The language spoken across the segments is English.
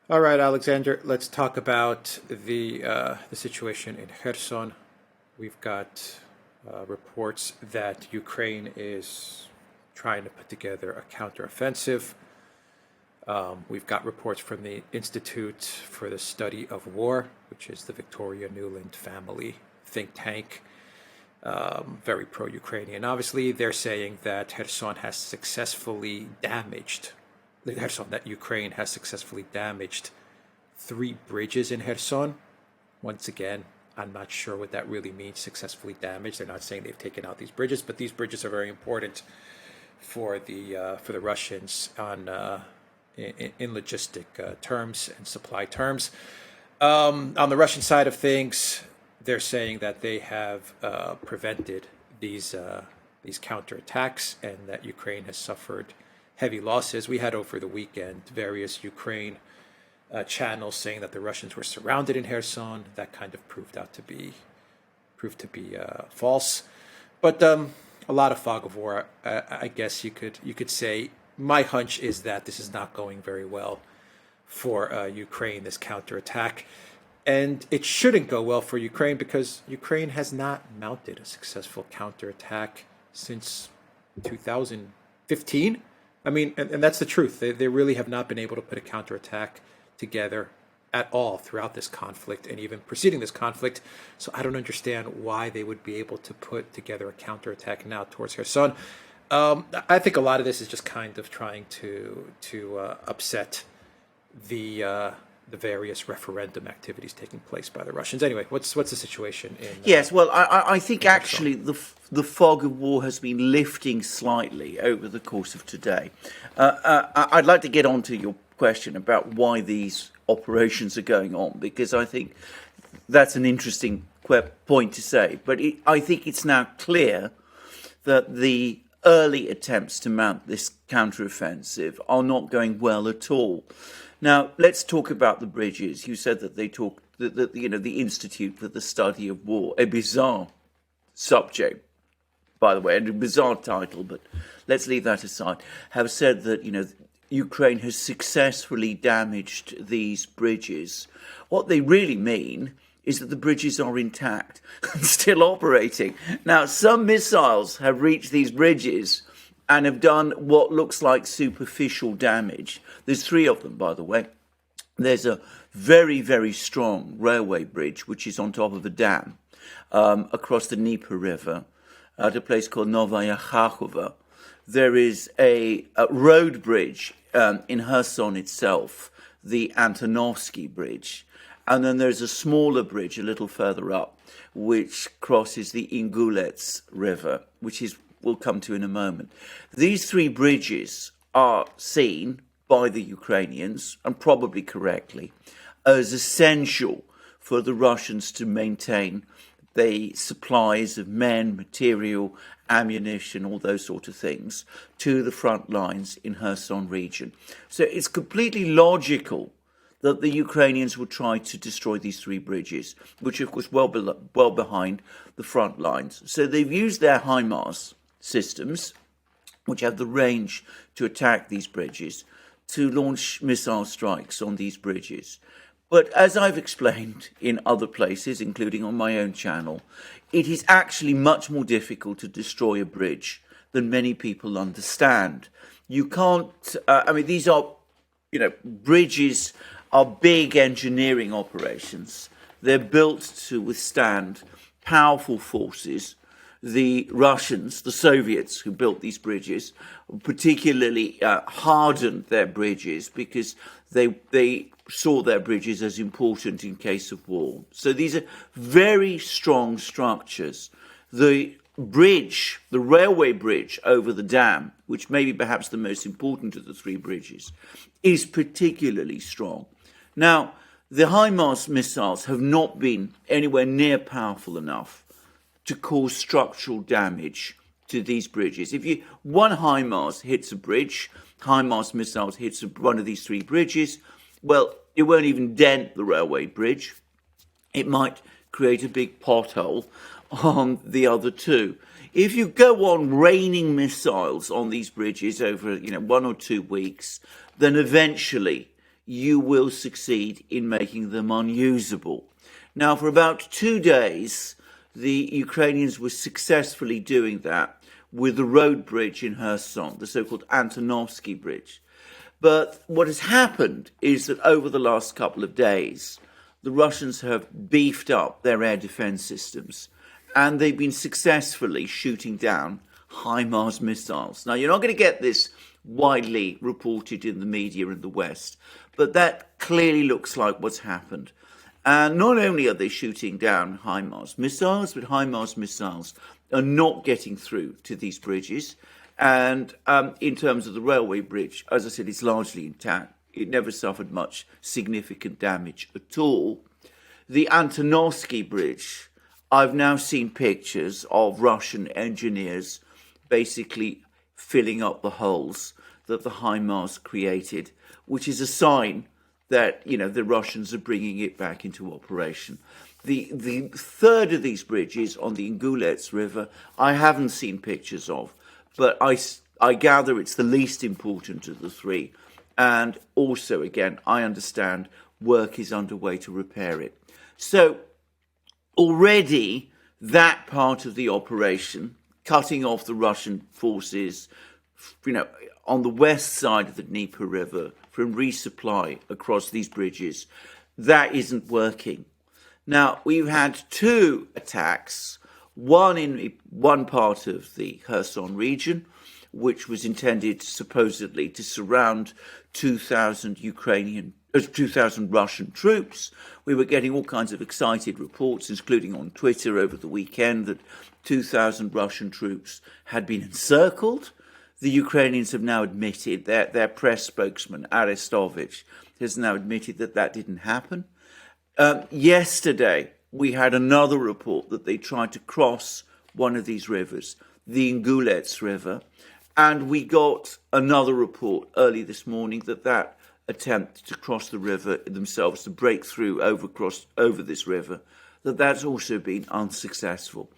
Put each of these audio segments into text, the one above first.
All right, Alexander, let's talk about the situation in Kherson. We've got reports that Ukraine is trying to put together a counteroffensive. We've got reports from the Institute for the Study of War, which is the Victoria Nuland family think tank, very pro-Ukrainian. Obviously, they're saying that Kherson has successfully damaged Kherson, that Ukraine has successfully damaged three bridges in Kherson. Once again, I'm not sure what that really means, successfully damaged. They're not saying they've taken out these bridges, but these bridges are very important for the Russians in logistic terms and supply terms. On the Russian side of things, they're saying that they have prevented these counterattacks and that Ukraine has suffered heavy losses. We had over the weekend various Ukraine channels saying that the Russians were surrounded in Kherson. That kind of proved to be false. But a lot of fog of war, I guess you could say. My hunch is that this is not going very well for Ukraine, this counterattack. And it shouldn't go well for Ukraine because Ukraine has not mounted a successful counterattack since 2015. I mean, and that's the truth. They really have not been able to put a counterattack together at all throughout this conflict and even preceding this conflict. So I don't understand why they would be able to put together a counterattack now towards Kherson. I think a lot of this is just kind of trying to upset the various referendum activities taking place by the Russians. Anyway, what's the situation in? Yes, well, I think in actually the fog of war has been lifting slightly over the course of today. I'd like to get on to your question about why these operations are going on, because I think that's an interesting point to say. But I think it's now clear that the early attempts to mount this counteroffensive are not going well at all. Now, let's talk about the bridges. You said that the Institute for the Study of War, a bizarre subject, by the way, and a bizarre title, but let's leave that aside, have said that, Ukraine has successfully damaged these bridges. What they really mean is that the bridges are intact and still operating. Now, some missiles have reached these bridges and have done what looks like superficial damage. There's three of them, by the way. There's a very, very strong railway bridge, which is on top of a dam across the Dnieper River at a place called Novaya Kharkova. There is a road bridge in Kherson itself, the Antonovsky Bridge. And then there's a smaller bridge a little further up, which crosses the Ingulets River, which we'll come to in a moment. These three bridges are seen by the Ukrainians, and probably correctly, as essential for the Russians to maintain the supplies of men, material, ammunition, all those sort of things, to the front lines in Kherson region. So it's completely logical that the Ukrainians would try to destroy these three bridges, which of course well behind the front lines. So they've used their HIMARS systems, which have the range to attack these bridges, to launch missile strikes on these bridges. But as I've explained in other places, including on my own channel, it is actually much more difficult to destroy a bridge than many people understand. You can't, these are, bridges are big engineering operations. They're built to withstand powerful forces. The Russians, the Soviets who built these bridges, particularly hardened their bridges because they saw their bridges as important in case of war. So these are very strong structures. The bridge, the railway bridge over the dam, which may be perhaps the most important of the three bridges, is particularly strong. Now, the HIMARS missiles have not been anywhere near powerful enough to cause structural damage to these bridges. If one HIMARS hits a bridge, HIMARS missiles hits one of these three bridges, well, it won't even dent the railway bridge. It might create a big pothole on the other two. If you go on raining missiles on these bridges over 1 or 2 weeks, then eventually you will succeed in making them unusable. Now, for about 2 days, the Ukrainians were successfully doing that with the road bridge in Kherson, the so-called Antonovsky Bridge. But what has happened is that over the last couple of days, the Russians have beefed up their air defense systems, and they've been successfully shooting down HIMARS missiles. Now, you're not going to get this widely reported in the media in the West, but that clearly looks like what's happened. And not only are they shooting down HIMARS missiles, but HIMARS missiles are not getting through to these bridges. And in terms of the railway bridge, as I said, it's largely intact. It never suffered much significant damage at all. The Antonovsky Bridge, I've now seen pictures of Russian engineers basically filling up the holes that the HIMARS created, which is a sign that, the Russians are bringing it back into operation. The third of these bridges on the Ingulets River, I haven't seen pictures of, but I gather it's the least important of the three. And also, again, I understand work is underway to repair it. So already that part of the operation, cutting off the Russian forces, on the west side of the Dnieper River from resupply across these bridges, that isn't working. Now, we've had 2 attacks, one in one part of the Kherson region, which was intended supposedly to surround 2,000 Russian troops. We were getting all kinds of excited reports, including on Twitter over the weekend, that 2,000 Russian troops had been encircled. The Ukrainians have now admitted, their press spokesman, Arestovich, has now admitted that that didn't happen. Yesterday, we had another report that they tried to cross one of these rivers, the Ingulets River, and we got another report early this morning that attempt to cross the river themselves, to break through over this river, that's also been unsuccessful.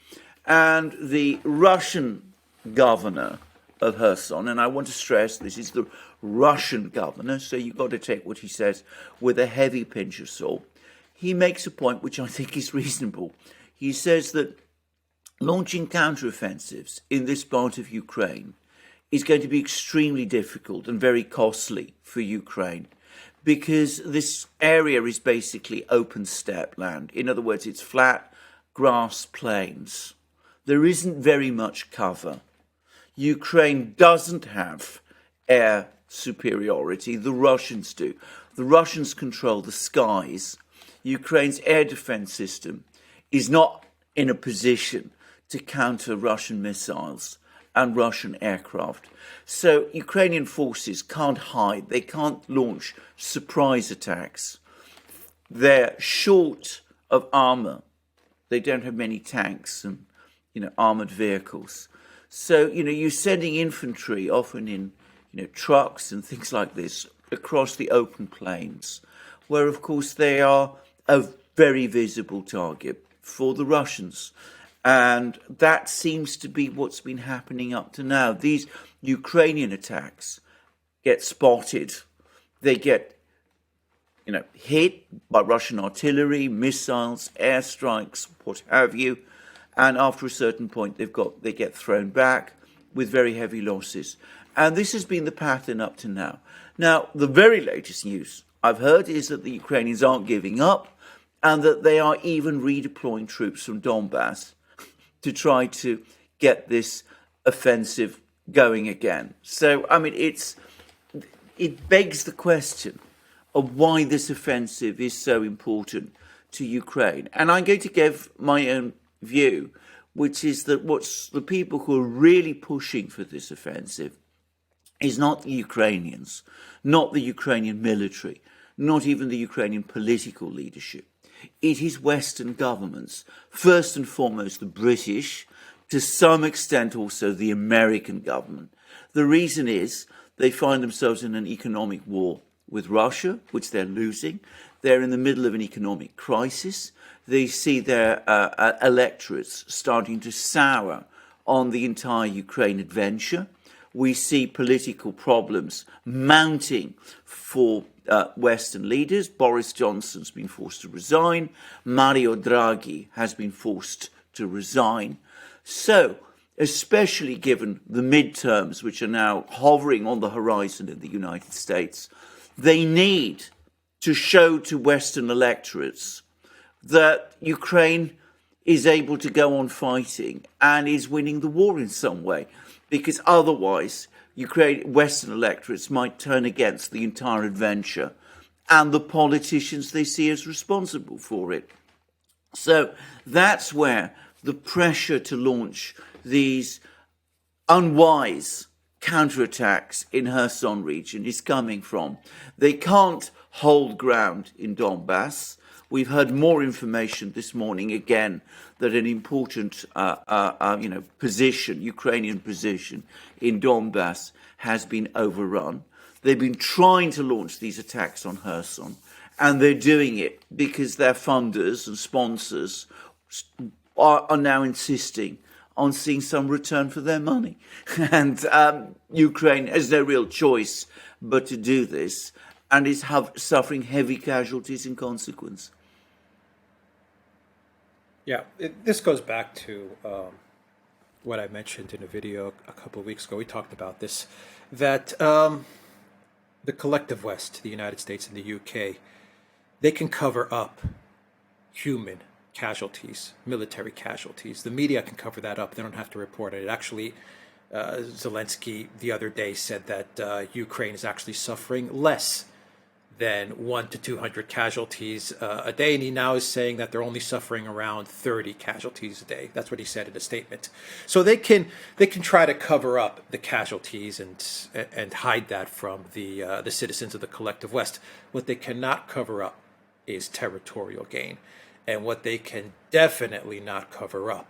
And the Russian governor of Kherson, and I want to stress this is the Russian governor, so you've got to take what he says with a heavy pinch of salt. He makes a point which I think is reasonable. He says that launching counteroffensives in this part of Ukraine is going to be extremely difficult and very costly for Ukraine, because this area is basically open steppe land. In other words, it's flat grass plains. There isn't very much cover. Ukraine doesn't have air superiority. The Russians do. The Russians control the skies. Ukraine's air defense system is not in a position to counter Russian missiles and Russian aircraft. So Ukrainian forces can't hide. They can't launch surprise attacks. They're short of armor. They don't have many tanks and, armored vehicles. So, you're sending infantry, often in, trucks and things like this, across the open plains, where, of course, they are a very visible target for the Russians. And that seems to be what's been happening up to now. These Ukrainian attacks get spotted. They get, hit by Russian artillery, missiles, airstrikes, what have you. And after a certain point, they get thrown back with very heavy losses. And this has been the pattern up to now. Now, the very latest news I've heard is that the Ukrainians aren't giving up, and that they are even redeploying troops from Donbass to try to get this offensive going again. So, it begs the question of why this offensive is so important to Ukraine. And I'm going to give my own view, which is that the people who are really pushing for this offensive is not the Ukrainians, not the Ukrainian military, not even the Ukrainian political leadership. It is Western governments, first and foremost the British, to some extent also the American government. The reason is they find themselves in an economic war with Russia, which they're losing. They're in the middle of an economic crisis. They see their electorates starting to sour on the entire Ukraine adventure. We see political problems mounting for Western leaders. Boris Johnson's been forced to resign. Mario Draghi has been forced to resign. So, especially given the midterms, which are now hovering on the horizon in the United States, they need to show to Western electorates that Ukraine is able to go on fighting and is winning the war in some way, because otherwise Western electorates might turn against the entire adventure and the politicians they see as responsible for it. So that's where the pressure to launch these unwise counterattacks in Kherson region is coming from. They can't hold ground in Donbass. We've heard more information this morning again that an important, position, Ukrainian position in Donbass has been overrun. They've been trying to launch these attacks on Kherson, and they're doing it because their funders and sponsors are now insisting on seeing some return for their money. And Ukraine has no real choice but to do this, and is suffering heavy casualties in consequence. Yeah, this goes back to what I mentioned in a video a couple of weeks ago. We talked about this, that the collective West, the United States and the UK, they can cover up human casualties, military casualties. The media can cover that up. They don't have to report it. Actually, Zelensky the other day said that Ukraine is actually suffering less than 100 to 200 casualties a day, and he now is saying that they're only suffering around 30 casualties a day. That's what he said in a statement. So they can try to cover up the casualties and hide that from the citizens of the collective West. What they cannot cover up is territorial gain, and what they can definitely not cover up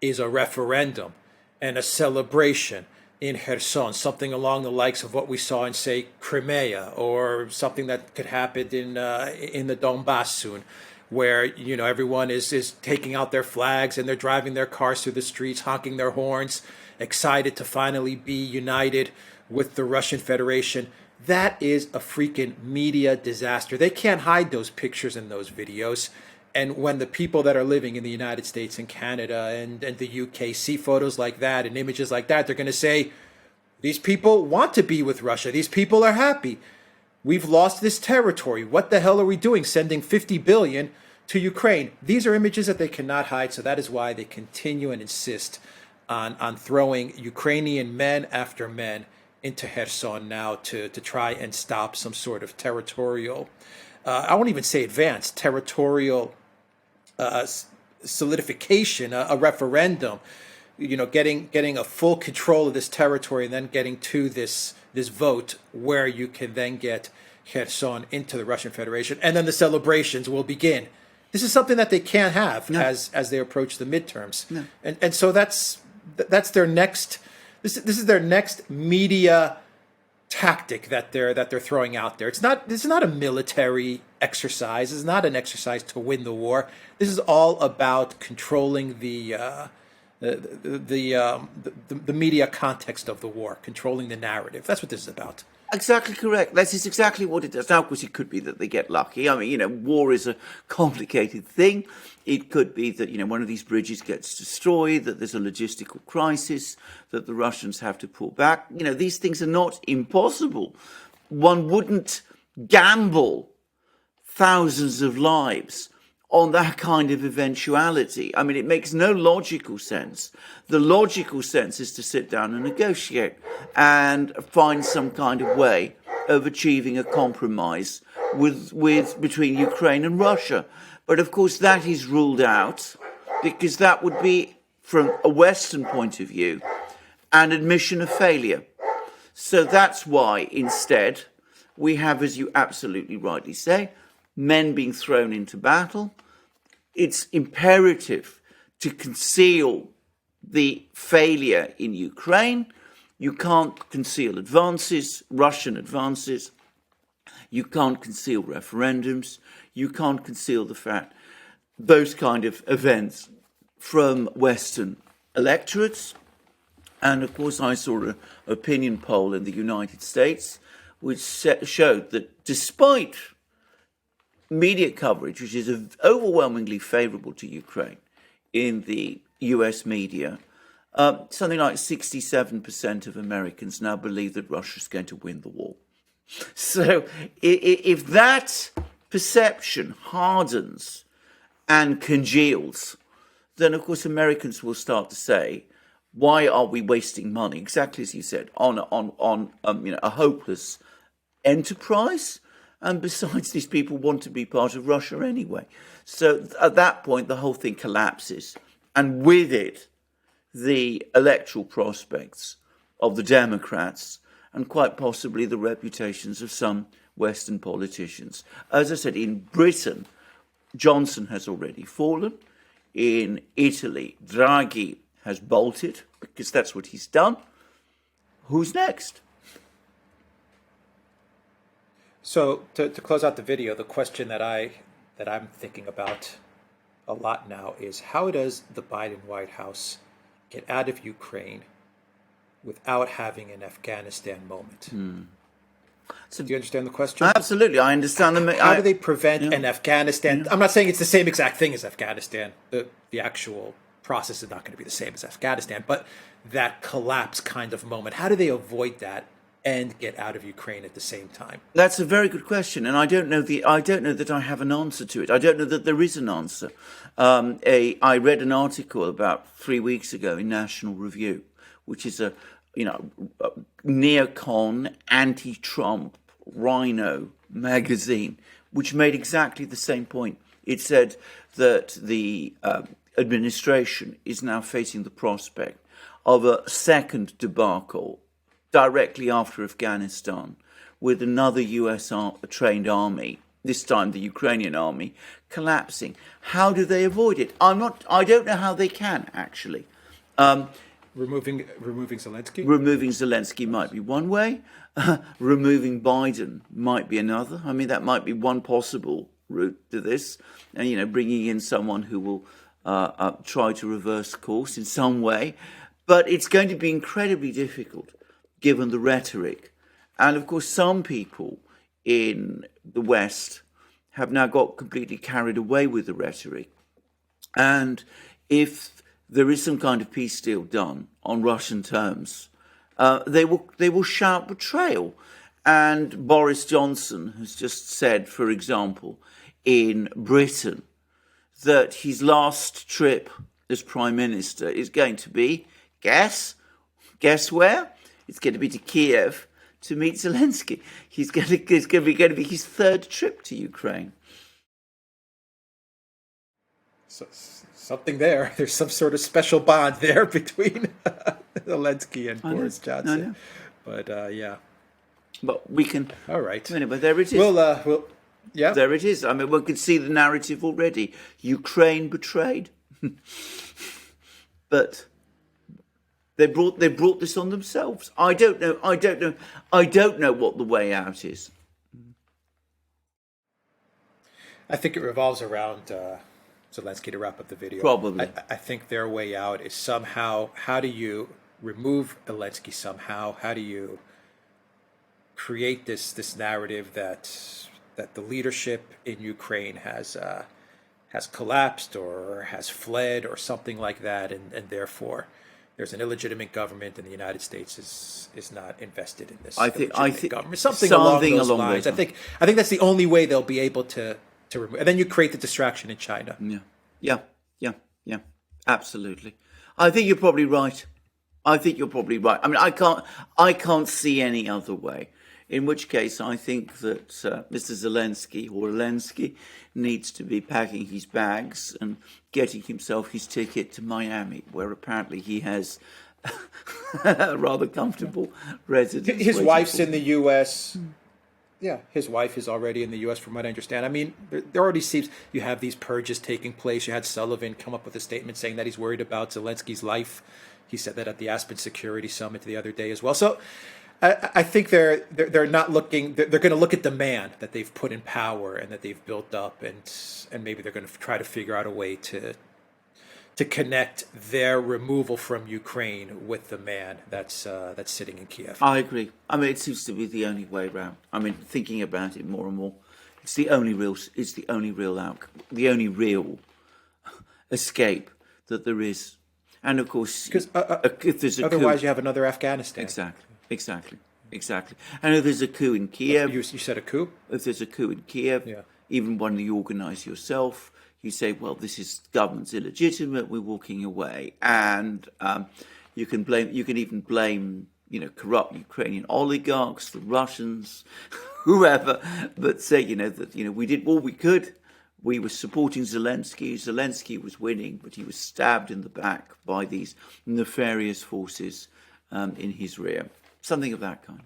is a referendum and a celebration in Kherson, something along the likes of what we saw in, say, Crimea, or something that could happen in the Donbass soon, where everyone is taking out their flags and they're driving their cars through the streets, honking their horns, excited to finally be united with the Russian Federation. That is a freaking media disaster. They can't hide those pictures and those videos. And when the people that are living in the United States and Canada and the UK see photos like that and images like that, they're going to say, these people want to be with Russia. These people are happy. We've lost this territory. What the hell are we doing sending 50 billion to Ukraine? These are images that they cannot hide. So that is why they continue and insist on throwing Ukrainian men after men into Kherson now to try and stop some sort of territorial, I won't even say advanced, territorial solidification, a referendum, getting a full control of this territory, and then getting to this vote where you can then get Kherson into the Russian Federation, and then the celebrations will begin. This is something that they can't have as they approach the midterms, and so that's their next. This is their next media tactic that they're throwing out there. This is not a military exercise. It's not an exercise to win the war. This is all about controlling the media context of the war, controlling the narrative. That's what this is about. Exactly correct. That is exactly what it does. Now, of course, it could be that they get lucky. I mean, war is a complicated thing. It could be that, one of these bridges gets destroyed, that there's a logistical crisis, that the Russians have to pull back. These things are not impossible. One wouldn't gamble thousands of lives on that kind of eventuality. I mean, it makes no logical sense. The logical sense is to sit down and negotiate and find some kind of way of achieving a compromise between Ukraine and Russia. But of course, that is ruled out because that would be, from a Western point of view, an admission of failure. So that's why, instead, we have, as you absolutely rightly say, men being thrown into battle. It's imperative to conceal the failure in Ukraine. You can't conceal advances, Russian advances. You can't conceal referendums. You can't conceal the fact those kind of events from Western electorates. And of course, I saw an opinion poll in the United States which showed that despite media coverage, which is overwhelmingly favourable to Ukraine in the US media, something like 67% of Americans now believe that Russia's going to win the war. So if that perception hardens and congeals, then of course Americans will start to say, why are we wasting money, exactly as you said, on a hopeless enterprise? And besides, these people want to be part of Russia anyway. So at that point, the whole thing collapses. And with it, the electoral prospects of the Democrats and quite possibly the reputations of some Western politicians. As I said, in Britain, Johnson has already fallen. In Italy, Draghi has bolted because that's what he's done. Who's next? So to close out the video, the question that I'm thinking about a lot now is, how does the Biden White House get out of Ukraine without having an Afghanistan moment? So do you understand the question? Absolutely, I understand them. How do they prevent an Afghanistan? Yeah. I'm not saying it's the same exact thing as Afghanistan. The actual process is not going to be the same as Afghanistan, but that collapse kind of moment. How do they avoid that and get out of Ukraine at the same time? That's a very good question, and I don't know that I have an answer to it. I don't know that there is an answer. I read an article about 3 weeks ago in National Review, which is a neocon, anti-Trump, rhino magazine, which made exactly the same point. It said that the administration is now facing the prospect of a second debacle directly after Afghanistan, with another US trained army, this time the Ukrainian army, collapsing. How do they avoid it? I don't know how they can, actually. Removing Zelensky? Removing Zelensky might be one way. Removing Biden might be another. I mean, that might be one possible route to this. And, bringing in someone who will try to reverse course in some way. But it's going to be incredibly difficult, given the rhetoric. And, of course, some people in the West have now got completely carried away with the rhetoric. And if there is some kind of peace deal done on Russian terms, they will shout betrayal. And Boris Johnson has just said, for example, in Britain, that his last trip as Prime Minister is going to be, guess where? It's going to be to Kiev to meet Zelensky. It's going to be his third trip to Ukraine. So, something there. There's some sort of special bond there between Zelensky and Boris Johnson. I know. But yeah. But we can. All right. Anyway, there it is. Well, yeah. There it is. I mean, one can see the narrative already. Ukraine betrayed, but they brought this on themselves. I don't know what the way out is. I think it revolves around Zelensky, to wrap up the video. Probably. I think their way out is somehow, how do you remove Zelensky somehow? How do you create this narrative that the leadership in Ukraine has collapsed or has fled or something like that, and therefore there's an illegitimate government and the United States is not invested in this illegitimate government. Something along those lines. I think that's the only way they'll be able to remove. And then you create the distraction in China. Yeah. Absolutely. I think you're probably right. I mean, I can't see any other way. In which case, I think that Mr. Zelensky needs to be packing his bags and getting himself his ticket to Miami, where apparently he has a rather comfortable residence. His wife's in the U.S. Yeah, his wife is already in the U.S. from what I understand. I mean, there already seems you have these purges taking place. You had Sullivan come up with a statement saying that he's worried about Zelensky's life. He said that at the Aspen Security Summit the other day as well. So I think they're not looking. They're going to look at the man that they've put in power and that they've built up, and maybe they're going to try to figure out a way to to connect their removal from Ukraine with the man that's sitting in Kiev. I agree. I mean, it seems to be the only way round. I mean, thinking about it more and more, it's the only real the only real escape that there is. And of course, Because if there's a otherwise, coup, you have another Afghanistan. exactly. And if there's a coup in Kiev, You said a coup? if there's a coup in Kiev, Yeah. even one you organise yourself, you say, well, this is government's illegitimate, we're walking away, and you can even blame, corrupt Ukrainian oligarchs, the Russians, whoever, but say, that we did all we could. We were supporting Zelensky. Zelensky was winning, but he was stabbed in the back by these nefarious forces in his rear. Something of that kind.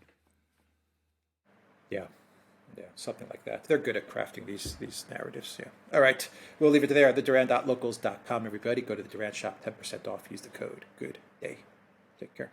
Yeah, something like that. They're good at crafting these narratives. Yeah. All right, we'll leave it there. TheDuran.locals.com. Everybody, go to the Duran shop. 10% off. Use the code. Good day. Take care.